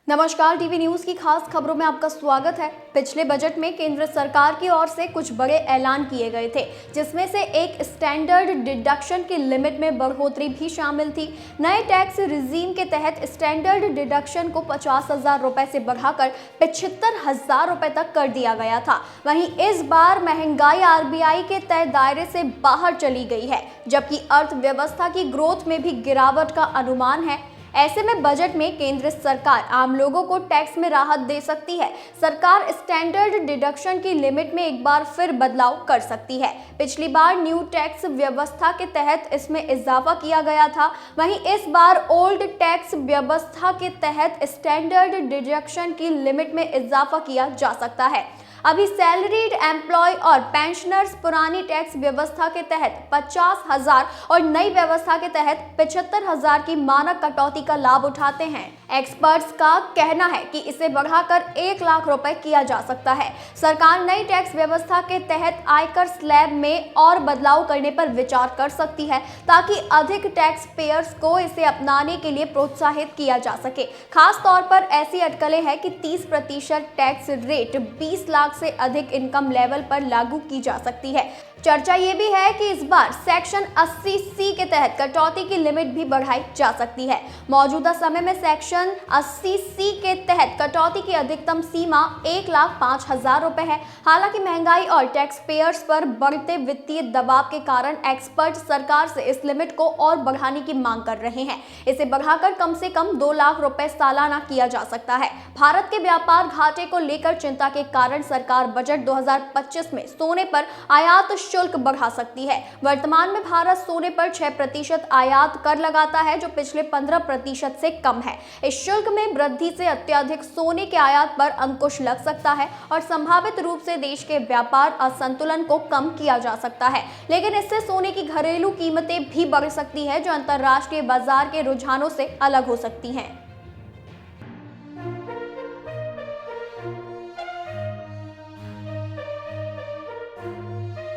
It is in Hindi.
नमस्कार, टीवी न्यूज की खास खबरों में आपका स्वागत है। पिछले बजट में केंद्र सरकार की ओर से कुछ बड़े ऐलान किए गए थे, जिसमें से एक स्टैंडर्ड डिडक्शन की लिमिट में बढ़ोतरी भी शामिल थी। नए टैक्स रिजीम के तहत स्टैंडर्ड डिडक्शन को 50,000 रुपए से बढ़ाकर 75,000 रुपए तक कर दिया गया था। वहीं इस बार महंगाई आरबीआई के तय दायरे से बाहर चली गई है, जबकि अर्थव्यवस्था की ग्रोथ में भी गिरावट का अनुमान है। ऐसे में बजट में केंद्र सरकार आम लोगों को टैक्स में राहत दे सकती है। सरकार स्टैंडर्ड डिडक्शन की लिमिट में एक बार फिर बदलाव कर सकती है। पिछली बार न्यू टैक्स व्यवस्था के तहत इसमें इजाफा किया गया था, वहीं इस बार ओल्ड टैक्स व्यवस्था के तहत स्टैंडर्ड डिडक्शन की लिमिट में इजाफा किया जा सकता है। अभी सैलरीड एम्प्लॉय और पेंशनर्स पुरानी टैक्स व्यवस्था के तहत 50,000 और नई व्यवस्था के तहत 75,000 की मानक कटौती का लाभ उठाते हैं। एक्सपर्ट्स का कहना है कि इसे बढ़ाकर 1 लाख रुपए किया जा सकता है। सरकार नई टैक्स व्यवस्था के तहत आयकर स्लैब में और बदलाव करने पर विचार कर सकती है, ताकि अधिक टैक्स पेयर्स को इसे अपनाने के लिए प्रोत्साहित किया जा सके। खास तौर पर ऐसी अटकलें हैं कि 30% टैक्स रेट 20 लाख से अधिक इनकम लेवल पर लागू की जा सकती है। चर्चा ये भी है कि इस बार सेक्शन 80C के तहत कटौती की लिमिट भी बढ़ाई जा सकती है। मौजूदा समय में सेक्शन 80C के तहत कटौती की अधिकतम सीमा 1,05,000 रुपए है। हालांकि महंगाई और टैक्स पेयर्स पर बढ़ते वित्तीय दबाव के कारण एक्सपर्ट सरकार से इस लिमिट को और बढ़ाने की मांग कर रहे हैं। इसे बढ़ाकर कम से कम 2 लाख रुपए सालाना किया जा सकता है। भारत के व्यापार घाटे को लेकर चिंता के कारण सरकार बजट 2025 में सोने पर आयात शुल्क बढ़ा सकती है। वर्तमान में भारत सोने पर 6% आयात कर लगाता है, जो पिछले 15% से कम है। इस शुल्क में वृद्धि से अत्यधिक सोने के आयात पर अंकुश लग सकता है और संभावित रूप से देश के व्यापार असंतुलन को कम किया जा सकता है। लेकिन इससे सोने की घरेलू कीमतें भी बढ़ सकती है, जो अंतर्राष्ट्रीय बाजार के रुझानों से अलग हो सकती हैं।